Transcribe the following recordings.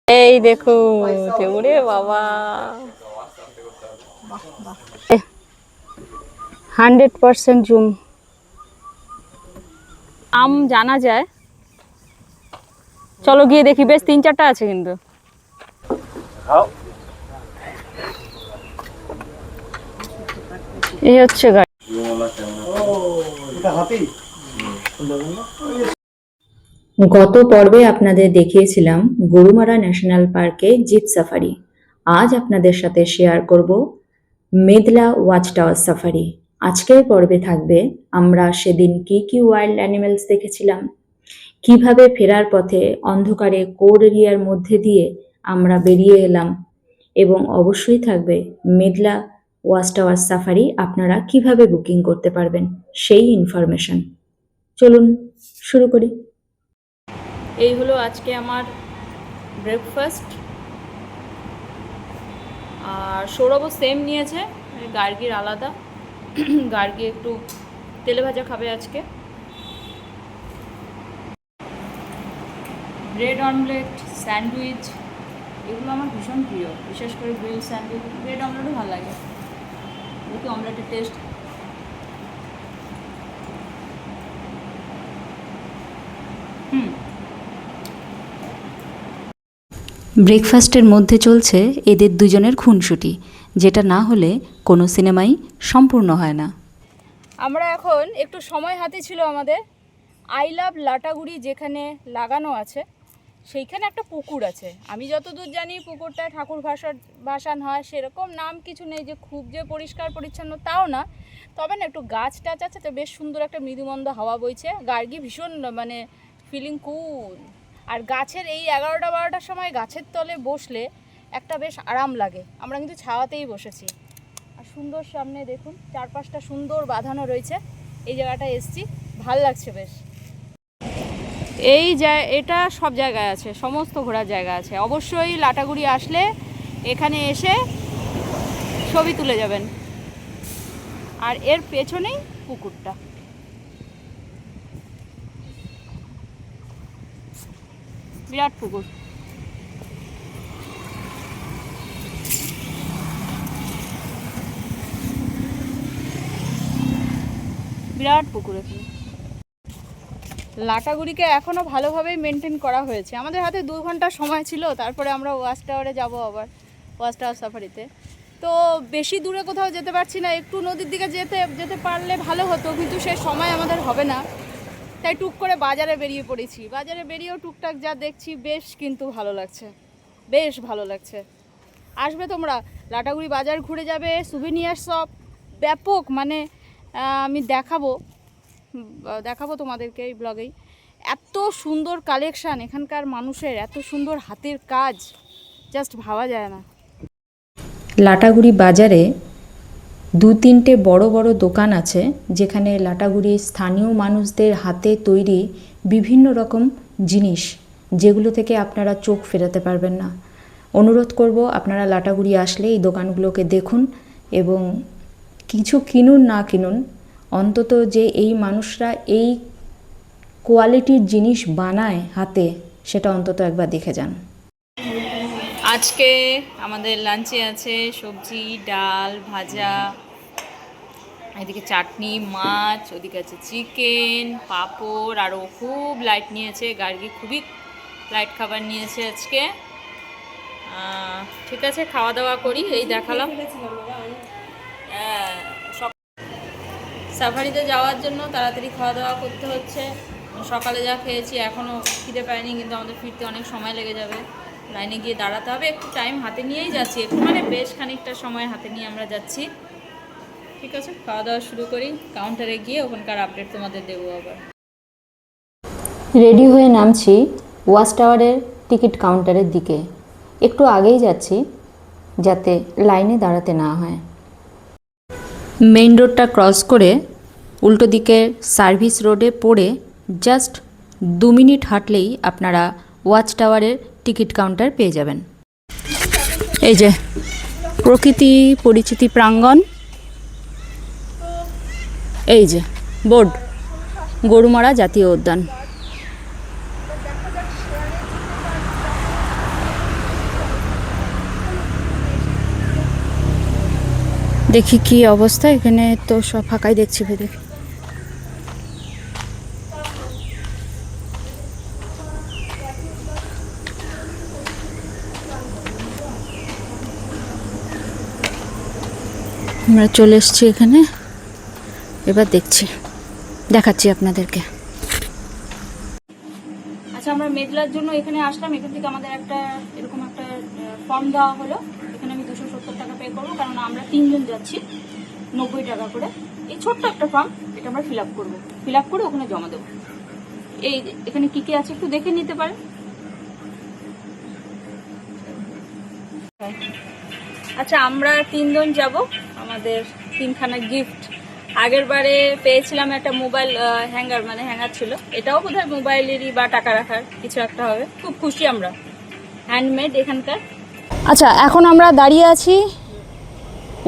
এই দেখুন ওরে বাবা 100% জুম আম জানা যায়। চলো গিয়ে দেখি, বেশ 3-4টা আছে কিন্তু। এই হচ্ছে গাড়ি। গত পর্বে আপনাদের দেখিয়েছিলাম গরুমারা ন্যাশনাল পার্কে জিপ সাফারি। আজ আপনাদের সাথে শেয়ার করব মেদলা ওয়াচ টাওয়ার সাফারি। আজকের পর্বে থাকবে আমরা সেদিন কি কি ওয়াইল্ড অ্যানিমেলস দেখেছিলাম, কিভাবে ফেরার পথে অন্ধকারে কোর এরিয়ার মধ্যে দিয়ে আমরা বেরিয়ে এলাম, এবং অবশ্যই থাকবে মেদলা ওয়াচ টাওয়ার সাফারি আপনারা কিভাবে বুকিং করতে পারবেন সেই ইনফরমেশন। চলুন শুরু করি। এই হলো আজকে আমার ব্রেকফাস্ট, আর সৌরভও সেম নিয়েছে, গার্গির আলাদা। গার্গি একটু তেলে ভাজা খাবে আজকে। ব্রেড অমলেট, স্যান্ডউইচ, এগুলো আমার ভীষণ প্রিয়, বিশেষ করে গ্রিল স্যান্ডউইচ। ব্রেড অমলেটও ভালো লাগে, দেখি অমলেটের টেস্ট। ব্রেকফাস্টের মধ্যে চলছে এদের দুজনের খুনসুটি, যেটা না হলে কোনো সিনেমাই সম্পূর্ণ হয় না। আমরা এখন একটু সময় হাতে ছিল আমাদের, আই লাভ লাটাগুড়ি যেখানে লাগানো আছে সেইখানে একটা পুকুর আছে। আমি যতদূর জানি পুকুরটা ঠাকুর ভাসান হয়, সেরকম নাম কিছু নেই যে খুব যে পরিষ্কার পরিচ্ছন্ন তাও না, তবে না একটু গাছ টাছ আছে তো, বেশ সুন্দর একটা মৃদুমন্দ হাওয়া বইছে। গার্গি ভীষণ মানে ফিলিং কুল, আর গাছের এই 11টা-12টার সময় গাছের তলে বসলে একটা বেশ আরাম লাগে। আমরা কিন্তু ছাওয়াতেই বসেছি, আর সুন্দর সামনে দেখুন চারপাশটা সুন্দর বাঁধানো রয়েছে। এই জায়গাটা এসছি, ভাল লাগছে বেশ। এটা সব জায়গায় আছে, সমস্ত ঘোরার জায়গা আছে। অবশ্যই লাটাগুড়ি আসলে এখানে এসে ছবি তুলে যাবেন। আর এর পেছনেই পুকুরটা, বিরাট পুকুর। বিরাট পুকুর এখানে। লাটাগুড়িকে এখনও ভালোভাবেই মেনটেন করা হয়েছে। আমাদের হাতে 2 ঘন্টা সময় ছিল, তারপরে আমরা ওয়াচ টাওয়ারে যাবো, আবার ওয়াচ টাওয়ার সাফারিতে। তো বেশি দূরে কোথাও যেতে পারছি না, একটু নদীর দিকে যেতে পারলে ভালো হতো, কিন্তু সে সময় আমাদের হবে না। তাই টুক করে বাজারে বেরিয়ে পড়েছি। বাজারে বেরিয়েও টুকটাক যা দেখছি বেশ কিন্তু ভালো লাগছে, বেশ ভালো লাগছে। আসবে তোমরা, লাটাগুড়ি বাজার ঘুরে যাবে, সুভিনিয়ার শপ ব্যাপক, মানে আমি দেখাবো তোমাদেরকে এই ব্লগেই। এত সুন্দর কালেকশান এখানকার মানুষের, এত সুন্দর হাতের কাজ, জাস্ট ভাবা যায় না। লাটাগুড়ি বাজারে 2-3টে বড় বড় দোকান আছে, যেখানে লাটাগুড়ির স্থানীয় মানুষদের হাতে তৈরি বিভিন্ন রকম জিনিস, যেগুলো থেকে আপনারা চোখ ফেরাতে পারবেন না। অনুরোধ করব আপনারা লাটাগুড়ি আসলে এই দোকানগুলোকে দেখুন, এবং কিছু কিনুন না কিনুন, অন্তত যে এই মানুষরা এই কোয়ালিটির জিনিস বানায় হাতে, সেটা অন্তত একবার দেখে যান। আজকে আমাদের লাঞ্চে আছে সবজি, ডাল, ভাজা, এদিকে চাটনি, মাছ, ওদিকে আছে চিকেন, পাঁপড়, আর ও খুব লাইট নিয়েছে, গার্গি খুবই লাইট খাবার নিয়েছে আজকে। ঠিক আছে, খাওয়া দাওয়া করি। এই দেখালাম, সাফারিতে যাওয়ার জন্য তাড়াতাড়ি খাওয়া দাওয়া করতে হচ্ছে। সকালে যা খেয়েছি এখনও খিদে পাইনি, কিন্তু আমাদের ফিরতে অনেক সময় লেগে যাবে, লাইনে গিয়ে দাঁড়াতে হবে। একটু টাইম হাতে নিয়েই যাচ্ছি, একটু মানে বেশ খানিকটা সময় হাতে নিয়ে আমরা যাচ্ছি। ঠিক আছে, খাওয়া দাওয়া শুরু করি, কাউন্টারে গিয়ে ওখানকার আপডেট তোমাদের দেবো আবার। রেডি হয়ে নামছি ওয়াচ টাওয়ারের টিকিট কাউন্টারের দিকে। একটু আগেই যাচ্ছি যাতে লাইনে দাঁড়াতে না হয়। মেইন রোডটা ক্রস করে উল্টো দিকের সার্ভিস রোডে পড়ে জাস্ট 2 মিনিট হাঁটলেই আপনারা ওয়াচ টাওয়ারের টিকিট কাউন্টার পেয়ে যাবেন। এই যে প্রকৃতি পরিচিতি প্রাঙ্গণ, এই যে বোর্ড, গরুমারা জাতীয় উদ্যান। দেখি কি অবস্থা, এখানে তো সব ফাঁকাই দেখছি ভেতরে। আমরা চলে এসেছি এখানে, এবার দেখাচ্ছি আপনাদেরকে। আচ্ছা, আমরা মেঘলার জন্য এখানে আসলাম। এখান থেকে আমাদের এরকম একটা ফর্ম দেওয়া হলো। এখানে আমি 270 টাকা পে করবো, কারণ আমরা 3 জন যাচ্ছি, 90 টাকা করে। এই ছোট্ট একটা ফর্ম, এটা আমরা ফিল আপ করবো, ফিল আপ করে ওখানে জমা দেবো। এখানে কি কি আছে একটু দেখে নিতে পারেন। আচ্ছা, আমরা 3 জন যাব, আমাদের 3খানা গিফট। আগের বারে পেয়েছিলাম একটা মোবাইল হ্যাঙ্গার ছিল, এটাও বোধহয় মোবাইলেরই বা টাকা রাখার কিছু একটা হবে। খুব খুশি আমরা, হ্যান্ডমেড এখানকার। আচ্ছা, এখন আমরা দাঁড়িয়ে আছি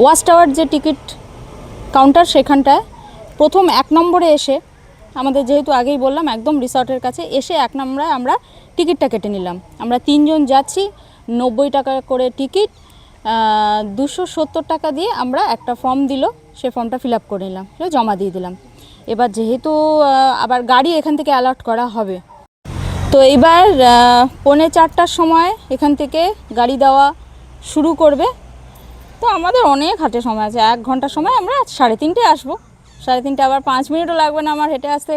ওয়াচ টাওয়ার যে টিকিট কাউন্টার, সেখানটায়। প্রথম 1 নম্বরে এসে আমাদের, যেহেতু আগেই বললাম একদম রিসর্টের কাছে, এসে 1 নম্বরে আমরা টিকিটটা কেটে নিলাম। আমরা 3 জন যাচ্ছি, 90 টাকা করে টিকিট। 270 টাকা দিয়ে আমরা একটা ফর্ম দিল, সেই ফর্মটা ফিল আপ করে নিলাম, সেটা জমা দিয়ে দিলাম। এবার যেহেতু আবার গাড়ি এখান থেকে অ্যালট করা হবে, তো এবার 3:45টার সময় এখান থেকে গাড়ি দেওয়া শুরু করবে। তো আমাদের অনেক হাতে সময় আছে, 1 ঘন্টার সময়। আমরা 3:30টায় আসবো, 3:30 আবার 5 মিনিটও লাগবে না আমার হেঁটে আসতে।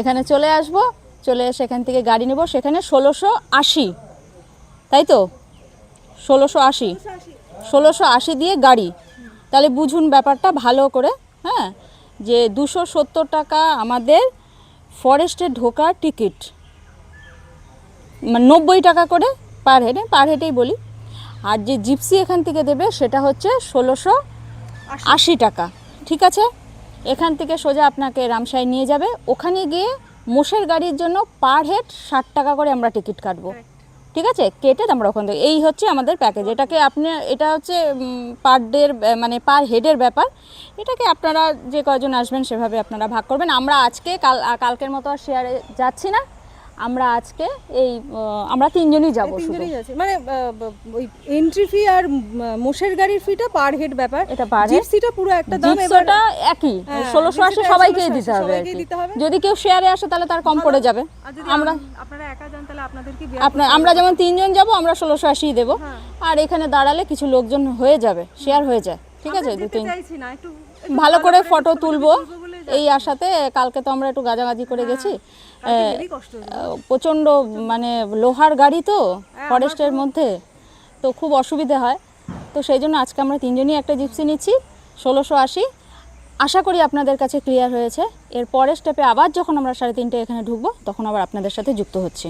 এখানে চলে আসবো, চলে এসে এখান থেকে গাড়ি নেব। সেখানে 1680, তাই তো 1680 দিয়ে গাড়ি। তাহলে বুঝুন ব্যাপারটা ভালো করে, হ্যাঁ, যে 270 টাকা আমাদের ফরেস্টে ঢোকার টিকিট, মানে 90 টাকা করে পার হেডেই বলি। আর যে জিপসি এখান থেকে দেবে সেটা হচ্ছে 1680 টাকা, ঠিক আছে। এখান থেকে সোজা আপনাকে রামসাই নিয়ে যাবে। ওখানে গিয়ে মোষের গাড়ির জন্য পার হেড 60 টাকা করে আমরা টিকিট কাটবো, ঠিক আছে। কেটে আমরা ওখান থেকে, এই হচ্ছে আমাদের প্যাকেজ। এটা হচ্ছে পার ডের, মানে পার হেডের ব্যাপার। এটাকে আপনারা যে কয়জন আসবেন সেভাবে আপনারা ভাগ করবেন। আমরা আজকে কালকের মতো আর শেয়ারে যাচ্ছি না। আমরা আজকে আমরা 3 জনই যাবো, মানে ওই এন্ট্রি ফি আর মোষের গাড়ির ফিটা পার হেড ব্যাপার। এটা পার হেড, জিপসিটা পুরো একটা দাম, জিপসিটা একই 1680 সবাইকেই দিতে হবে। যদি কেউ শেয়ারে আসে তাহলে তার কম পড়ে যাবে। আপনারা একা যান তাহলে আপনাদের কি, আমরা যেমন 3 জন যাব, আমরা 1680 দেবো। আর এখানে দাঁড়ালে কিছু লোকজন হয়ে যাবে, শেয়ার হয়ে যায়, ঠিক আছে। একটু ভালো করে ফটো তুলবো এই আশাতে। কালকে তো আমরা একটু গাজাগাজি করে গেছি, প্রচণ্ড মানে লোহার গাড়ি তো ফরেস্টের মধ্যে, তো খুব অসুবিধে হয়। তো সেই জন্য আজকে আমরা 3 জনই একটা জিপসি নিচ্ছি, 1680। আশা করি আপনাদের কাছে ক্লিয়ার হয়েছে। এর পরের স্টেপে আবার যখন আমরা 3:30টায় এখানে ঢুকবো, তখন আবার আপনাদের সাথে যুক্ত হচ্ছি।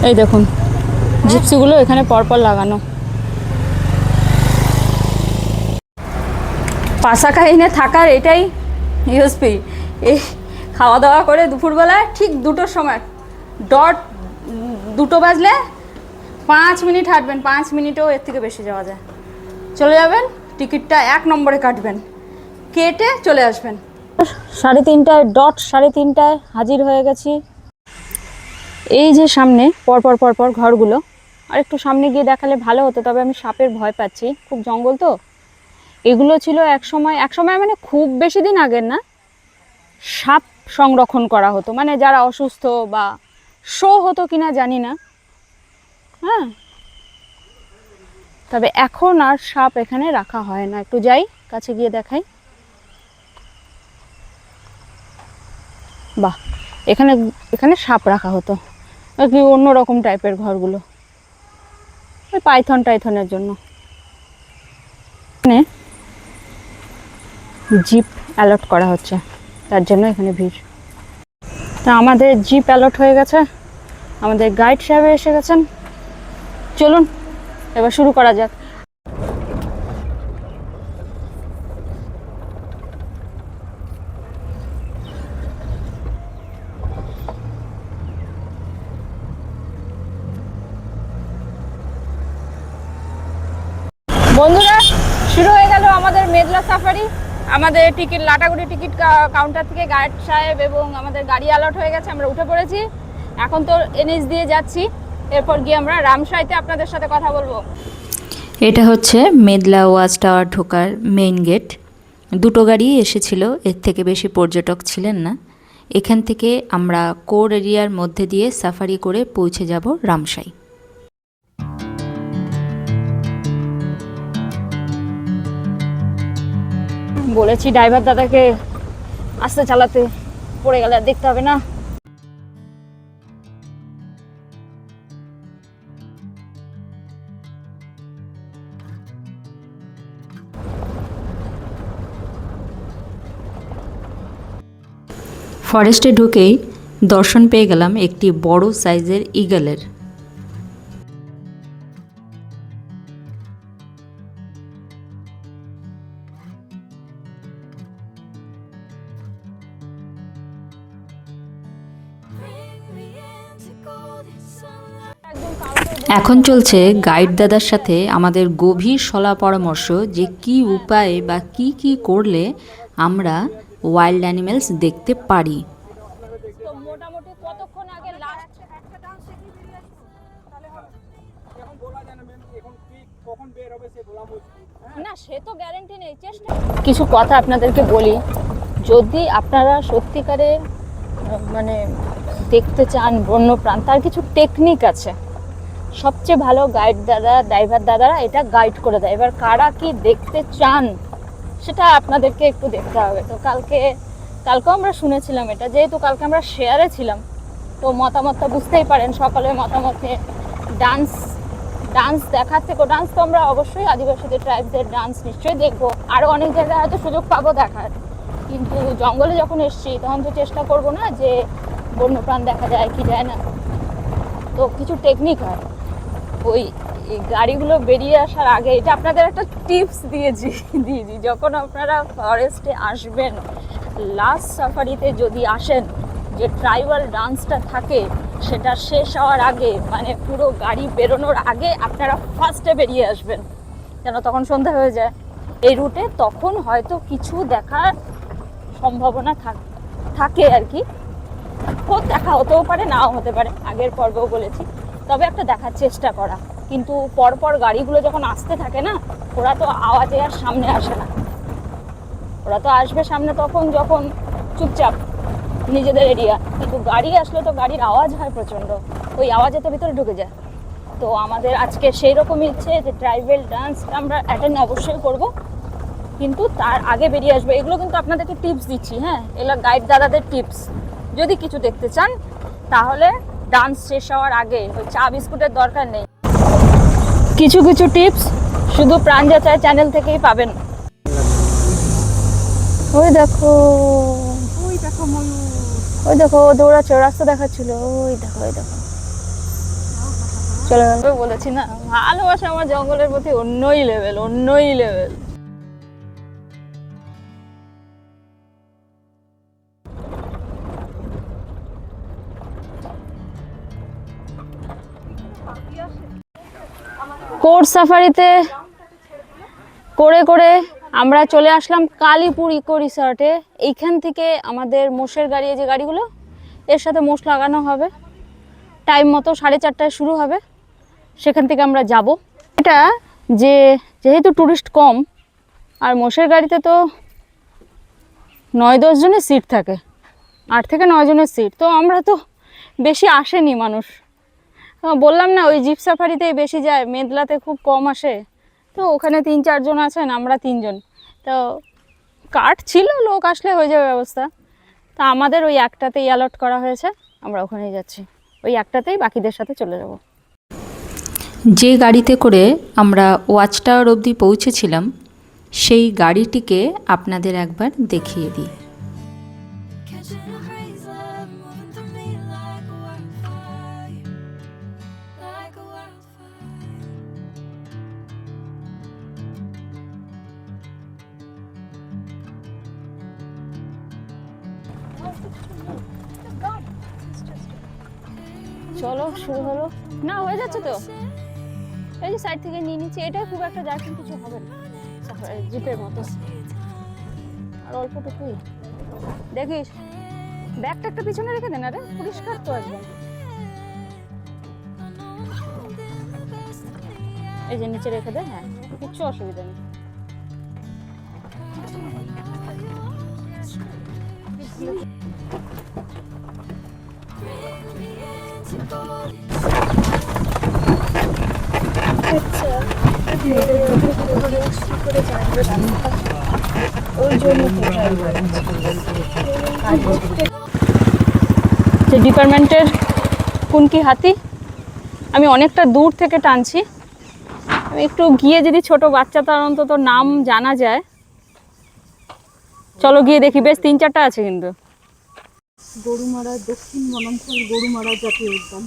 এই দেখুন জিপসিগুলো এখানে পরপর লাগানো। পাশাকাহিনে থাকার এটাই ইউএসপি। এই খাওয়া দাওয়া করে দুপুরবেলায় ঠিক 2টোর সময় ডট 2টো বাজলে 5 মিনিট হাঁটবেন, 5 মিনিটেও এর থেকে বেশি যাওয়া যায়। চলে যাবেন, টিকিটটা 1 নম্বরে কাটবেন, কেটে চলে আসবেন। 3:30টায় ডট 3:30টায় হাজির হয়ে গেছি। এই যে সামনে পরপর ঘরগুলো, আর একটু সামনে গিয়ে দেখালে ভালো হতো, তবে আমি সাপের ভয় পাচ্ছি, খুব জঙ্গল তো। এগুলো ছিল এক সময় মানে খুব বেশি দিন আগের না, সাপ সংরক্ষণ করা হতো, মানে যারা অসুস্থ বা শো হতো কিনা জানি না, হ্যাঁ। তবে এখন আর সাপ এখানে রাখা হয় না। একটু যাই, কাছে গিয়ে দেখাই। বাহ, এখানে সাপ রাখা হতো, কি অন্যরকম টাইপের ঘরগুলো, ওই টাইথনের জন্য। এখানে জিপ অ্যালট করা হচ্ছে, তার জন্য এখানে ভিড়। তা আমাদের জিপ অ্যালট হয়ে গেছে, আমাদের গাইড সাহেব এসে গেছেন। চলুন এবার শুরু করা যাক। বন্ধুরা, শুরু হয়ে গেল আমাদের মেঘলা সাফারি। আমাদের লাটাগুড়ি টিকিট কাউন্টার থেকে গাইড সাহেব এবং আমাদের গাড়ি অ্যালট হয়ে গেছে, আমরা উঠে পড়েছি। এখন তো এনএইচ দিয়ে যাচ্ছি, এরপর গিয়ে আমরা রামসাইতে আপনাদের সাথে কথা বলবো। এটা হচ্ছে মেদলা ওয়াচ টাওয়ার ঢোকার মেইন গেট। দুটো গাড়ি এসেছিল, এর থেকে বেশি পর্যটক ছিলেন না। এখান থেকে আমরা কোর এরিয়ার মধ্যে দিয়ে সাফারি করে পৌঁছে যাব রামসাই। বলেছি ড্রাইভার দাদাকে আস্তে চালাতে, পড়ে গেলে আর দেখতে হবে না। ফরেস্টে ঢুকেই দর্শন পেয়ে গেলাম একটি বড় সাইজের ঈগলের। এখন চলছে গাইড দাদার সাথে আমাদের গভীর শলা পরামর্শ যে কি উপায়ে বা কি করলে আমরা ওয়াইল্ড অ্যানিমেলস দেখতে পারি। তো মোটামুটি কতক্ষণ আগে লাস্ট না, সে তো গ্যারান্টি নেই, চেষ্টা। কিছু কথা আপনাদেরকে বলি, যদি আপনারা সত্যিকারে মানে দেখতে চান বন্যপ্রাণ, তার কিছু টেকনিক আছে। সবচেয়ে ভালো গাইড দাদা, ড্রাইভার দাদারা এটা গাইড করে দেয়। এবার কারা কি দেখতে চান সেটা আপনাদেরকে একটু দেখতে হবে। তো কালকেও আমরা শুনেছিলাম এটা, যেহেতু কালকে আমরা শেয়ারে ছিলাম, তো মতামতটা বুঝতেই পারেন সকলের মতামতে। ডান্স দেখার থেকে, ডান্স তো আমরা অবশ্যই আদিবাসীদের ট্রাইবদের ডান্স নিশ্চয়ই দেখবো, আরও অনেক জায়গায় হয়তো সুযোগ পাবো দেখার, কিন্তু জঙ্গলে যখন এসছি তখন তো চেষ্টা করবো না যে বন্যপ্রাণ দেখা যায় কি যায় না। তো কিছু টেকনিক হয়, ওই গাড়িগুলো বেরিয়ে আসার আগে, এটা আপনাদের একটা টিপস দিয়েছি, যখন আপনারা ফরেস্টে আসবেন, লাস্ট সাফারিতে যদি আসেন, যে ট্রাইবাল ডান্সটা থাকে সেটা শেষ হওয়ার আগে, মানে পুরো গাড়ি বেরোনোর আগে আপনারা ফার্স্টে বেরিয়ে আসবেন, যেন তখন সন্ধ্যা হয়ে যায় এই রুটে। তখন হয়তো কিছু দেখার সম্ভাবনা থাকে আর কি, দেখা হতেও পারে, নাও হতে পারে, আগের পর্বেও বলেছি। তবে একটা দেখার চেষ্টা করা। কিন্তু পরপর গাড়িগুলো যখন আসতে থাকে না, ওরা তো আওয়াজে আর সামনে আসে না, ওরা তো আসবে সামনে তখন যখন চুপচাপ নিজেদের এরিয়া, কিন্তু গাড়ি আসলে তো গাড়ির আওয়াজ হয় প্রচণ্ড, ওই আওয়াজে তো ভিতরে ঢুকে যায়। তো আমাদের আজকে সেই রকমই ইচ্ছে যে ট্রাইবাল ডান্সটা আমরা অ্যাটেন্ড অবশ্যই করব, কিন্তু তার আগে বেরিয়ে আসবো। এগুলো কিন্তু আপনাদেরকে টিপস দিচ্ছি, হ্যাঁ, এগুলো গাইড দাদাদের টিপস। যদি কিছু দেখতে চান তাহলে ডান্স শেষ হওয়ার আগে ওই চা বিস্কুটের দরকার নেই, কিছু টিপস শুধু প্রাণ যাচাই চ্যানেল থেকেই পাবেন। ওই দেখো ওই দেখো দৌড়াচ্ছে, রাস্তা দেখাচ্ছিল, ওই দেখো চলে গেল। বলেছি না, ভালোবাসা আমার জঙ্গলের প্রতি অন্যই লেভেল। কোর সাফারিতে করে আমরা চলে আসলাম কালীপুর ইকো রিসর্টে। এইখান থেকে আমাদের মোষের গাড়ি, যে গাড়িগুলো এর সাথে মোষ লাগানো হবে, টাইম মতো 4:30টায় শুরু হবে, সেখান থেকে আমরা যাব। এটা যেহেতু টুরিস্ট কম, আর মোষের গাড়িতে তো 9-10 জনের সিট থাকে, 8 থেকে 9 জনের সিট, তো আমরা তো বেশি আসেনি মানুষ। বললাম না, ওই জিপ সাফারিতেই বেশি যায়, মেদলাতে খুব কম আসে। তো ওখানে 3-4 জন আছেন, আমরা 3 জন, তো কার্ড ছিল, লোক আসলে হয়ে যাবে ব্যবস্থা। তা আমাদের ওই একটাতেই অ্যালট করা হয়েছে, আমরা ওখানেই যাচ্ছি, ওই একটাতেই বাকিদের সাথে চলে যাব। যে গাড়িতে করে আমরা ওয়াচ টাওয়ার অবধি পৌঁছেছিলাম, সেই গাড়িটিকে আপনাদের একবার দেখিয়ে দিই। চলো শুরু হলো। না, হয়ে যাচ্ছে তো, এই যে সাইড থেকে নিয়ে নিচ্ছি, এটাই খুব একটা জার্কিং কিছু হবে না, জিপের মতো, আর অল্পটুকুই। দেখিস ব্যাগটা একটা পিছনে রেখে দেন, আরে পরিষ্কার তো আসবে। এই যে নিচে রেখে দে, হ্যাঁ কিচ্ছু অসুবিধা নেই। যে ডিপার্টমেন্টের কুনকি হাতি আমি অনেকটা দূর থেকে টানছি। আমি একটু গিয়ে যদি ছোট বাচ্চা তার অন্তত নাম জানা যায়, চলো গিয়ে দেখি। বেশ 3-4টা আছে কিন্তু। গরুমারা দক্ষিণ বনাঞ্চল গরুমারা জাতীয় উদ্যান।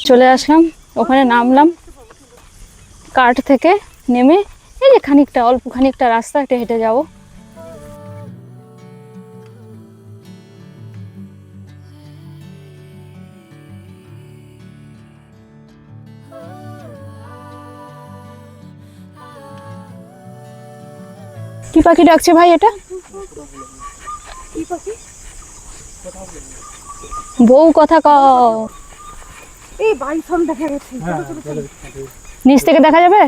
চলে আসলাম, ওখানে নামলাম কার্ট থেকে নেমে। এই যে খানিকটা, অল্প খানিকটা রাস্তা একটা হেঁটে যাবো। কি পাখি ডাকছে ভাই এটা? বউ কথা কও। এই বাইসন দেখা গেছে। নিচ থেকে দেখা যাবে?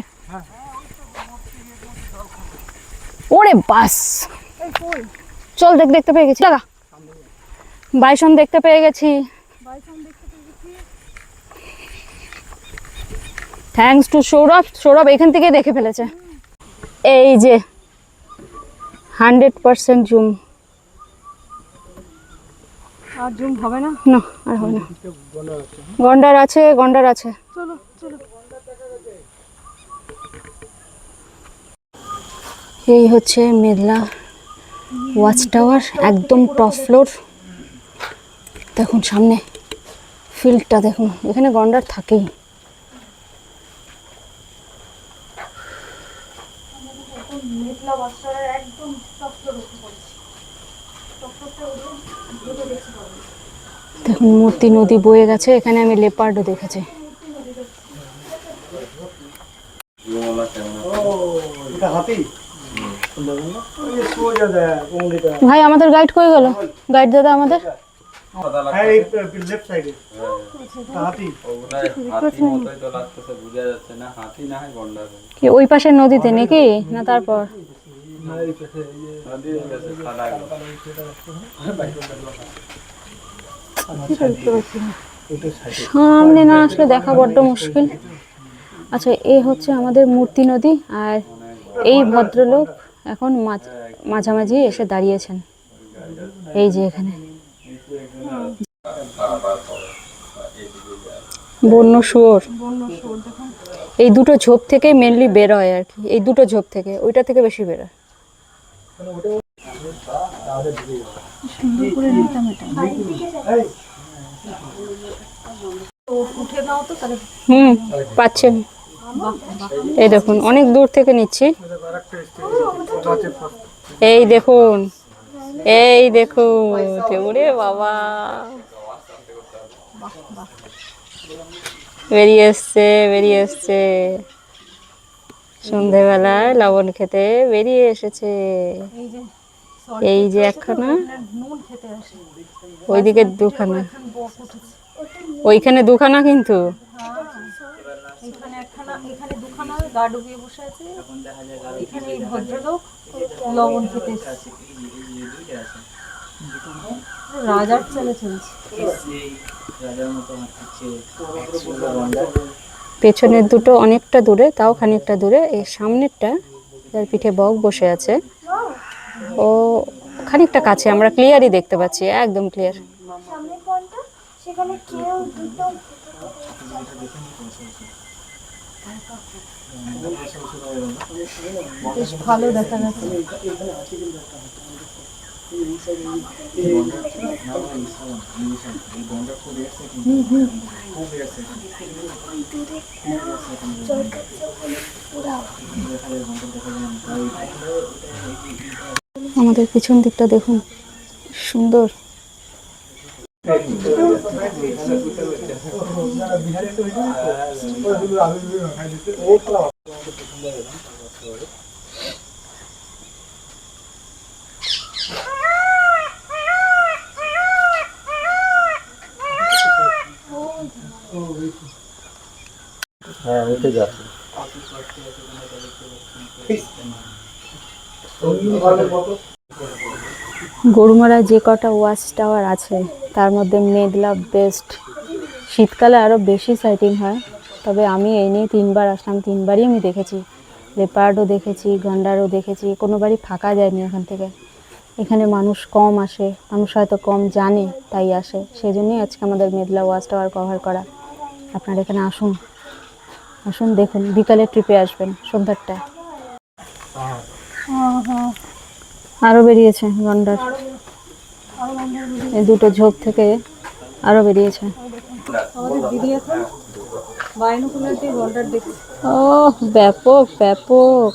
ওরে বাস, চল দেখতে পেয়ে গেছি। লাগা, বাইসন দেখতে পেয়ে গেছি। Thanks to Sourav. সৌরভ এখান থেকে দেখে ফেলেছে। এই যে 100% জুম। আর জুম হবে না? না আর হবে না। গন্ডার আছে, গন্ডার আছে। চলো চলো। এই হচ্ছে মেঘলা ওয়াচ টাওয়ার, একদম টপ ফ্লোর। দেখুন সামনে ফিল্ডটা দেখুন, এখানে গন্ডার থাকেই। দেখুন মূর্তি নদী বয়ে গেছে, এখানে আমি লেপার্ডও দেখেছি। ভাই আমাদের গাইড কই গেল? গাইড দাদা আমাদের কি ওই পাশের নদীতে নাকি না? তারপর সামনে না আসলে দেখা বড্ড মুশকিল। আচ্ছা, এই হচ্ছে আমাদের মূর্তি নদী, আর এই ভদ্রলোক এখন মাঝামাঝি এসে দাঁড়িয়েছেন। এই যে এখানে বন্য শুয়োর, এই দুটো ঝোপ থেকে মেনলি বের হয় আর কি। এই দুটো ঝোপ থেকে, ওইটা থেকে বেশি বের হয়। পাচ্ছেন? এই দেখুন অনেক দূর থেকে নিচ্ছি। এই দেখুন, এই দেখুন, ওরে বাবা বেরিয়ে এসছে, বেরিয়ে এসছে। সন্ধেবেলায় লবণ খেতে বেরিয়ে এসেছে। এই যে একখানা, ওইদিকে দুখানা, ওইখানে দুখানা কিন্তু। এখানে একখানা, এখানে দুখানা গা ডুবিয়ে বসে আছে। এখানে এই ভদ্রলোক লবণ খেতে এসেছে। রাজার চালে চলছে। পেছনের দুটো অনেকটা দূরে, তাও খানিকটা দূরে। এই সামনেরটা, যার পিঠে বক বসে আছে, ও খানিকটা কাছে, আমরা ক্লিয়ারই দেখতে পাচ্ছি, একদম ক্লিয়ার। বেশ ভালো দেখা যাচ্ছে। আমাদের পিছন দিকটা দেখুন, সুন্দর। হ্যাঁ, উঠে যাচ্ছে। গরুমারা যে কটা ওয়াচ টাওয়ার আছে তার মধ্যে মেঘলা বেস্ট। শীতকালে আরও বেশি সাইটিং হয়, তবে আমি এই নিয়ে 3বার আসলাম, 3বারই আমি দেখেছি। লেপার্ডও দেখেছি, গন্ডারও দেখেছি, কোনোবারই ফাঁকা যায়নি এখান থেকে। এখানে মানুষ কম আসে, মানুষ হয়তো কম জানে তাই আসে, সেই জন্যই আজকে আমাদের মেঘলা ওয়াচ টাওয়ার কভার করা। আপনারা এখানে আসুন, আসুন দেখুন, বিকালের ট্রিপে আসবেন সন্ধ্যারটায়। আরও বেরিয়েছে গন্ডার, এই দুটো ঝোপ থেকে আরও বেরিয়েছে। আমাদের দিদি এখন বাইনোকুলার দিয়ে গন্ডার দেখছে। ও ব্যাপক ব্যাপক।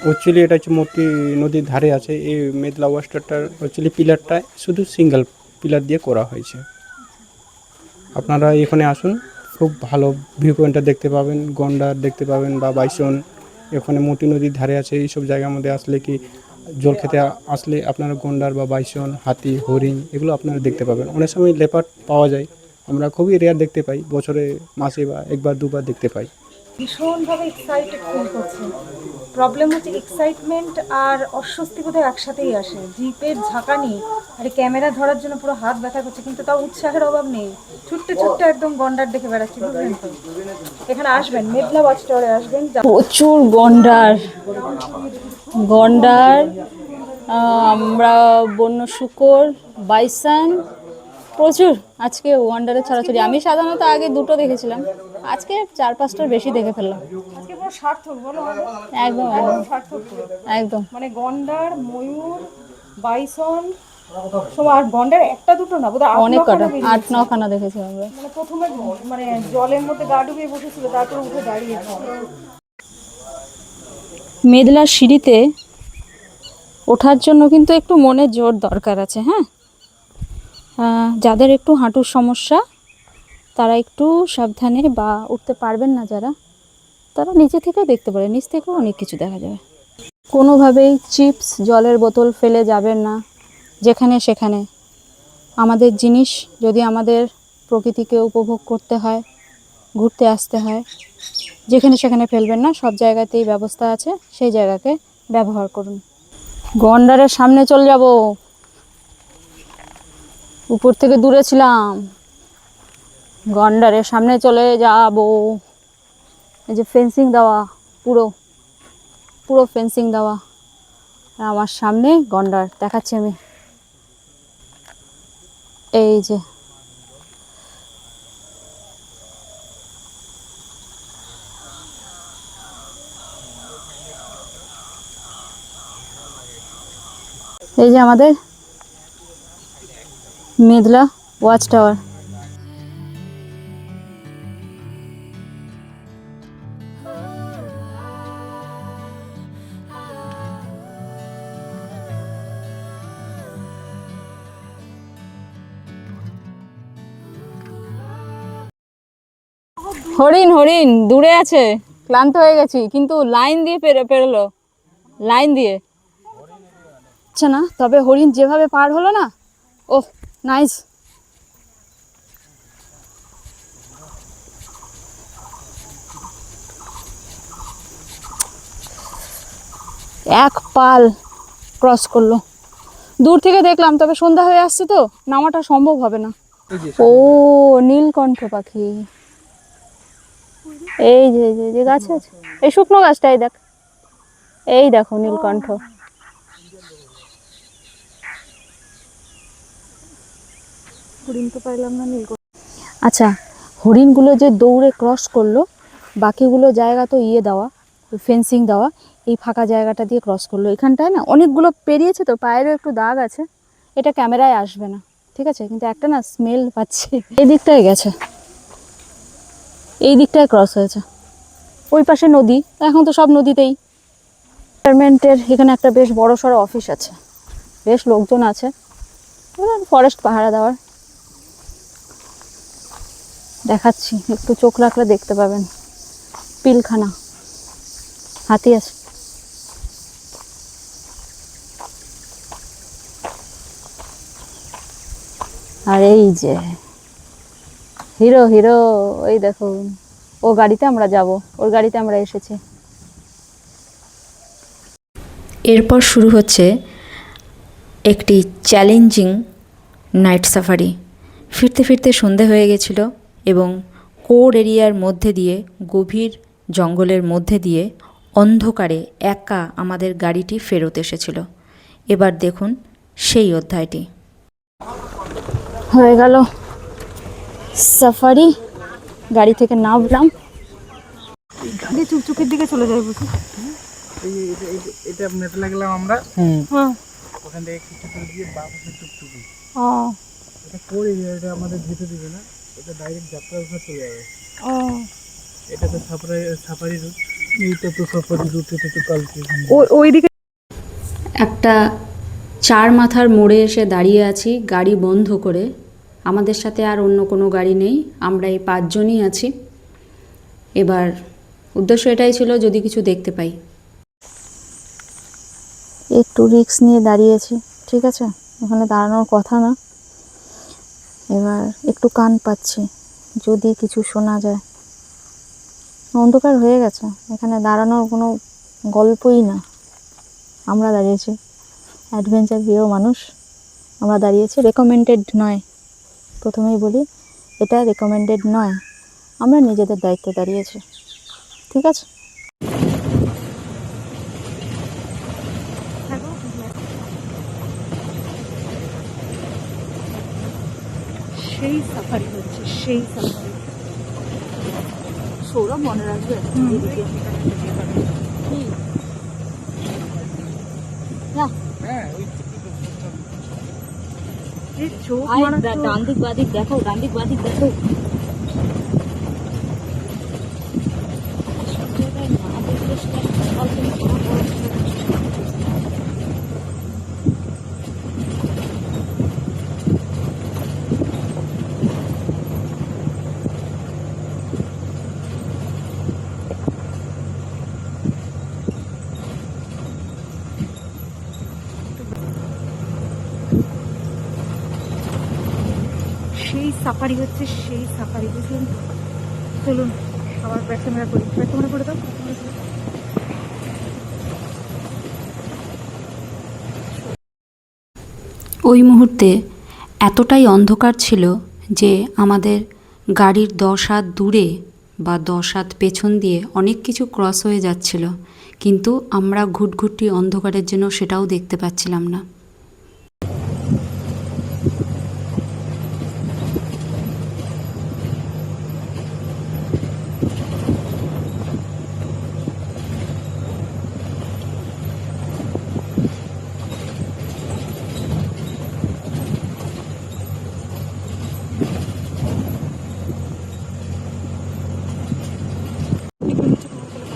অ্যাকচুয়ালি এটা হচ্ছে মোটি নদীর ধারে আছে। এই মেঘলা ওয়াস্টারটার অ্যাকচুয়ালি পিলারটা শুধু সিঙ্গেল পিলার দিয়ে করা হয়েছে। আপনারা এখানে আসুন, খুব ভালো ভিউ পয়েন্টটা দেখতে পাবেন, গন্ডার দেখতে পাবেন বা বাইসন। এখানে মোটি নদীর ধারে আছে, এইসব জায়গার মধ্যে আসলে কি জল খেতে আসলে আপনারা গন্ডার বা বাইসন, হাতি, হরিণ এগুলো আপনারা দেখতে পাবেন। অনেক সময় লেপার্ড পাওয়া যায়, আমরা খুবই রেয়ার দেখতে পাই, বছরে মাসে বা একবার দুবার দেখতে পাই। ভীষণভাবে এক্সাইটেড ফিল করছে। প্রবলেম হচ্ছে এক্সাইটমেন্ট আর অস্বস্তি বোধহয় একসাথেই আসে। জিপের ঝাঁকানি আর ক্যামেরা ধরার জন্য পুরো হাত ব্যথা করছে, কিন্তু তাও উৎসাহের অভাব নেই। ছুটতে ছুটতে একদম গন্ডার দেখে বেড়াচ্ছি, বুঝলেন তো। এখানে আসবেন, মেঘলা ওয়াচ টাওয়ারে আসবেন। প্রচুর গন্ডার, গন্ডার, আমরা বন্য শূকর, বাইসন, প্রচুর। আজকে ওয়ান্ডারের ছড়াছড়ি। আমি সাধারণত আগে দুটো দেখেছিলাম, আজকে 4-5টার বেশি দেখে ফেললাম। আজকে পুরো সার্থক, বলো একদম একদম সার্থক পুরো। একদম। মানে গন্ডার, ময়ূর, বাইসন, সব। আর গন্ডার একটা দুটো না, বোধহয় অনেক কটা, 8-9খানা দেখেছি আমরা। মানে প্রথমে মানে জলের মধ্যে গা ডুবিয়ে বসেছিল, তারপরে উঠে দাঁড়িয়েছে। মেঘলার সিঁড়িতে ওঠার জন্য কিন্তু একটু মনের জোর দরকার আছে। হ্যাঁ, যাদের একটু হাঁটুর সমস্যা তারা একটু সাবধানে, বা উঠতে পারবেন না যারা, তারা নিচে থেকেও দেখতে পারে, নিচ থেকেও অনেক কিছু দেখা যাবে। কোনোভাবেই চিপস, জলের বোতল ফেলে যাবেন না যেখানে সেখানে। আমাদের জিনিস যদি আমাদের প্রকৃতিকে উপভোগ করতে হয়, ঘুরতে আসতে হয়, যেখানে সেখানে ফেলবেন না। সব জায়গাতেই ব্যবস্থা আছে, সেই জায়গাকে ব্যবহার করুন। গন্ডারের সামনে চলে যাব, উপর থেকে দূরে ছিলাম, গন্ডারের সামনে চলে যাব। এই যে ফেন্সিং দেওয়া, পুরো পুরো ফেন্সিং দেওয়া, আর আমার সামনে গন্ডার দেখাচ্ছি আমি। এই যে এই যে আমাদের মেঘলা ওয়াচ টাওয়ার। হরিণ, হরিণ দূরে আছে, ক্লান্ত হয়ে গেছি, কিন্তু লাইন দিয়ে পেরোলো, লাইন দিয়ে। আচ্ছা না, তবে হরিণ যেভাবে পার হলো না, ওহ নাইস। এক পাল ক্রস করলো, দূর থেকে দেখলাম, তবে সন্ধ্যা হয়ে আসছে তো নামাটা সম্ভব হবে না। ও নীলকণ্ঠ পাখি, এই যে যে গাছে আছে, এই শুকনো গাছটাই দেখ, এই দেখো নীলকণ্ঠ। হরিণ তো পাইলাম না, নীলকণ্ঠ। আচ্ছা, হরিণগুলো যে দৌড়ে ক্রস করলো, বাকিগুলো জায়গা তো দেওয়া, ফেন্সিং দেওয়া, এই ফাঁকা জায়গাটা দিয়ে ক্রস করলো। এখানটায় না অনেকগুলো পেরিয়েছে, তো পায়েরও একটু দাগ আছে, এটা ক্যামেরায় আসবে না, ঠিক আছে, কিন্তু একটা না স্মেল পাচ্ছি। এই দিকটায় গেছে, এই দিকটায় ক্রস হয়েছে, ওই পাশে নদী, এখন তো সব নদীতেই। ডিপার্টমেন্টের এখানে একটা বেশ বড় সড়ো অফিস আছে, বেশ লোকজন আছে, ফরেস্ট পাহারা দেওয়ার। দেখাচ্ছি, একটু চোখ রাখলে দেখতে পাবেন, পিলখানা, হাতি আছে। আর এই যে হিরো হিরো, ওই দেখুন, ও গাড়িতে আমরা যাব, ওর গাড়িতে আমরা এসেছি। এরপর শুরু হচ্ছে একটি চ্যালেঞ্জিং নাইট সাফারি। ফিরতে ফিরতে সন্ধে হয়ে গেছিল এবং কোর এরিয়ার মধ্যে দিয়ে, গভীর জঙ্গলের মধ্যে দিয়ে অন্ধকারে একা আমাদের গাড়িটি ফেরত এসেছিল। এবার দেখুন সেই অধ্যায়টি। হয়ে গেল সাফারি, গাড়ি থেকে নামলাম। গাড়ি চুকচুকের দিকে চলে যাই বুঝি। এটা মেটলা গেলাম আমরা, হ্যাঁ, ওখান থেকে কিছু করে দিয়ে বাপাসে চুপচুপি। ও এটা কোর এরিয়া, এটা আমাদের যেতে দিবে না, এটা ডাইরেক্ট যাত্রা উপরে চলে যাবে। ও এটা তো সাফারি রুট, এইটা তো সাফারি রুট, এটা তো কালকে ওইদিকে একটা 4 মাথার মোড়ে এসে দাঁড়িয়ে আছি গাড়ি বন্ধ করে। আমাদের সাথে আর অন্য কোনো গাড়ি নেই, আমরা এই 5 জনই আছি। এবার উদ্দেশ্য এটাই ছিল যদি কিছু দেখতে পাই। একটু রিস্ক নিয়ে দাঁড়িয়েছি, ঠিক আছে, ওখানে দাঁড়ানোর কথা না। এবার একটু কান পাচ্ছি, যদি কিছু শোনা যায়। অন্ধকার হয়ে গেছে, এখানে দাঁড়ানোর কোনো গল্পই না। আমরা দাঁড়িয়েছি, অ্যাডভেঞ্চার প্রিয় মানুষ, আমরা দাঁড়িয়েছি। রেকমেন্ডেড নয়, প্রথমেই বলি এটা রেকমেন্ডেড নয়, আমরা নিজেদের দায়িত্বে দাঁড়িয়েছি, ঠিক আছে। সেই সাফারি হচ্ছে, সেই সাফারি। সৌরভ মনে রাখবে দিদিকে। কি? না, এই চোখ আয়, মারা তো ডান দিক বাদিক দেখো, ডান দিক বাদিক দেখো। সব জায়গায় না দেখলে সেটা অল্প কোনো খরচ হবে না। সেই সাফারি হচ্ছে, সেই সাফারি, বুঝলেন তো? চলুন আবার ব্যাক ক্যামেরা করি, ব্যাক ক্যামেরা করে দাও। ওই মুহূর্তে এতটাই অন্ধকার ছিল যে আমাদের গাড়ির 10 হাত দূরে বা 10 হাত পেছন দিয়ে অনেক কিছু ক্রস হয়ে যাচ্ছিল, কিন্তু আমরা ঘুটঘুটি অন্ধকারের জন্য সেটাও দেখতে পাচ্ছিলাম না।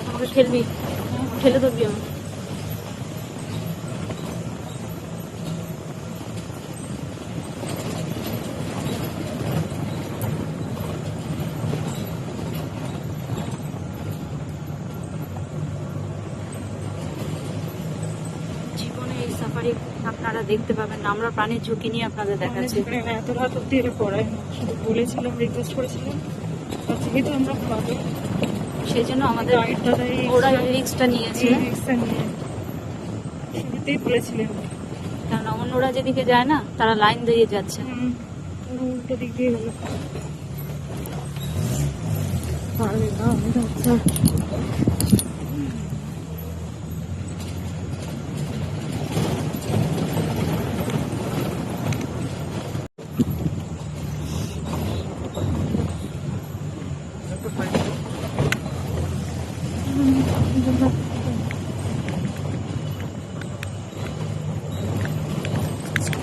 আমাকে ঠেলবি, ঠেলে ধরবি আমি। জীবনে এই সাফারি আপনারা দেখতে পাবেন না, আমরা প্রাণের ঝুঁকি নিয়ে আপনাদের দেখাচ্ছি। এত রাত অব্দি এটা করাই না, শুধু বলেছিলাম, রিকোয়েস্ট করেছিলাম, আর যেহেতু আমরা পাবো সেই জন্য আমাদের গাইড দাদা ওরা রিস্কটা নিয়েছে, রিক্সা নিয়ে শুরুতেই বলেছিলেন। কেননা অন্যরা যেদিকে যায় না তারা লাইন দিয়ে যাচ্ছে। পুরো উল্টো দিক দিয়ে গেল। পারবে না, আচ্ছা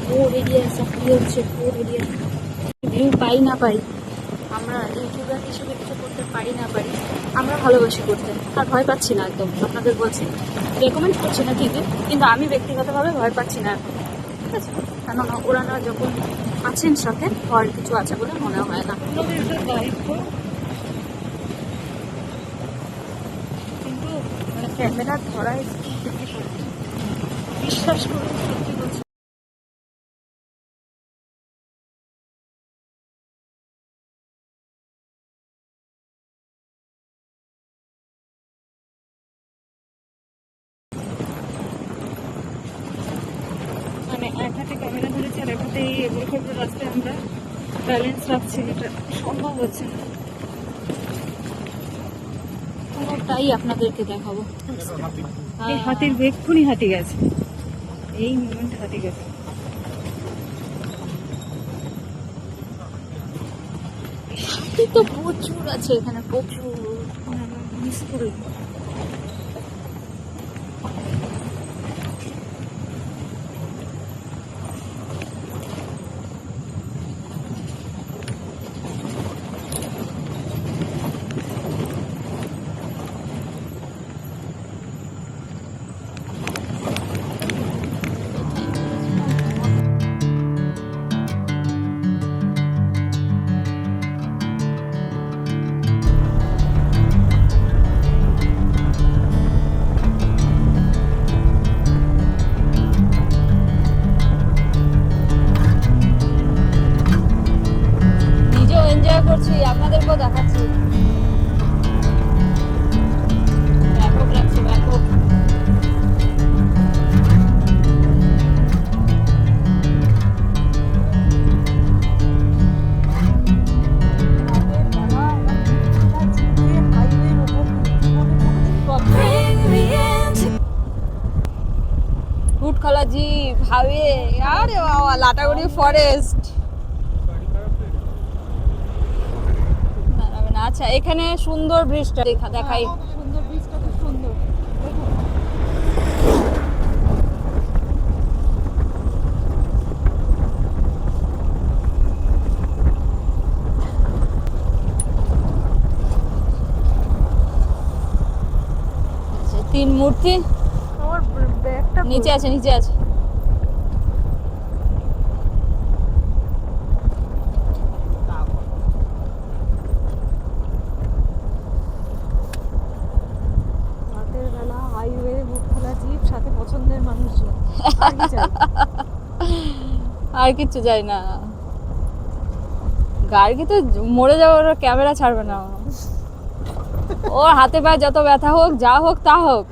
কোর এরিয়া সাফারি হচ্ছে, কোর এরিয়া। ভিউ পাই না পাই, আমরা ইউটিউবার হিসেবে কিছু করতে পারি না পারি, আমরা ভালোবাসি করতে, আর ভয় পাচ্ছি না একদম। আপনাদের বলছি, রেকমেন্ড করছি না ঠিকই, কিন্তু আমি ব্যক্তিগতভাবে ভয় পাচ্ছি না এখন, ঠিক আছে। কেননা ওনারা যখন আছেন সাথে, ভয়ের কিছু আছে বলে মনে হয় না। ওনাদের এটা দায়িত্ব, কিন্তু মানে ক্যামেরা ধরায় বিশ্বাস করুন, সত্যি বলছি। ক্যামেরা ধরেছি আর একটাই এগুলো করে রাস্তায় আমরা ব্যালেন্স রাখছি, এটা সম্ভব হচ্ছে না। পুরোটাই আপনাদেরকে দেখাবো। এই হাতির এক্ষুনি হাতি গেছে, এই মোমেন্ট হাতি গেছে। হাতি তো প্রচুর আছে এখানে, প্রচুর, মিস করে। নিজেও এনজয় করছি, আপনাদেরকেও দেখাচ্ছি। ব্যাপক লাগছে, ব্যাপক। উটখলাজি ভাবে, আরে বাবা, লাটাগুড়ি ফরেস্ট। আচ্ছা, এখানে সুন্দর ব্রিজটা দেখাই। সুন্দর, বীজটা খুব সুন্দর। আচ্ছা, তিন মূর্তি আমার ব্যাগটা নিচে আছে, নিচে আছে। রাতের বেলা হাইওয়ে, মুখ খোলা জিপ, সাথে পছন্দের মানুষজন। আর কি চাই? আর কিচ্ছু যাই না। গার্গি তো মরে যাওয়ার, ক্যামেরা ছাড়বে না। ওর হাতে পায়ে যত ব্যথা হোক, যা হোক তা হোক,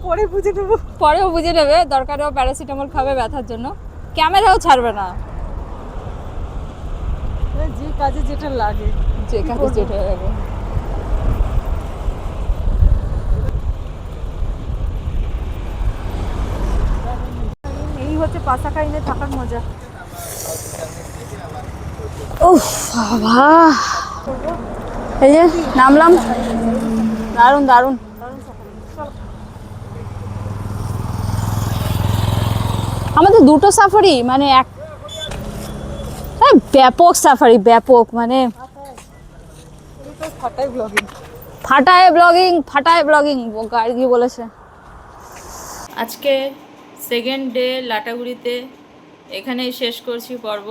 পরে বুঝে নেবো। পরেও বুঝে নেবে। দরকারে ও প্যারাসিটামল খাবে ব্যথার জন্য, ক্যামেরাও ছাড়বে না। যে কাজে যেটা লাগে, যে কাজে যেটা লাগে। এই হচ্ছে পাসাকাইনে থাকার মজা। উফ বাবা, এই যে নামলাম, দারুণ দারুণ। আমাদের দুটো সাফারি, মানে এক ব্যাপক সাফারি, ব্যাপক, মানে ফাটাই ব্লগিং। ফাটায় ব্লগিং, ফাটায় ব্লগিং গার্গি বলেছে। আজকে সেকেন্ড ডে লাটাগুড়িতে, এখানেই শেষ করছি পর্ব।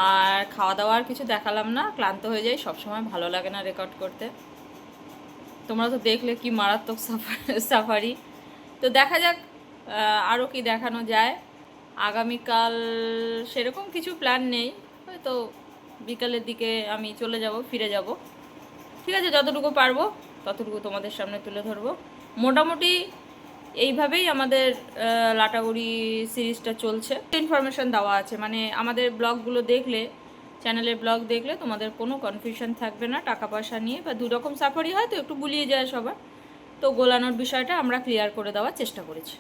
আর খাওয়া দাওয়ার কিছু দেখালাম না, ক্লান্ত হয়ে যাই, সবসময় ভালো লাগে না রেকর্ড করতে। তোমরা তো দেখলে কি মারাত্মক সাফারি। তো দেখা যাক আরও কি দেখানো যায়। আগামীকাল সেরকম কিছু প্ল্যান নেই, হয়তো বিকালের দিকে আমি চলে যাব, ফিরে যাব। ঠিক আছে, যতটুকু পারবো ততটুকু তোমাদের সামনে তুলে ধরবো। মোটামুটি এইভাবেই আমাদের লাটাগুড়ি সিরিজটা চলছে। ইনফরমেশান দেওয়া আছে, মানে আমাদের ব্লগগুলো দেখলে, চ্যানেলের ব্লগ দেখলে তোমাদের কোনো কনফিউশন থাকবে না টাকা পয়সা নিয়ে। বা দুই রকম সাফারি হয় তো একটু গুলিয়ে যায় সবার, তো গোলানোর বিষয়টা আমরা ক্লিয়ার করে দেওয়ার চেষ্টা করেছি।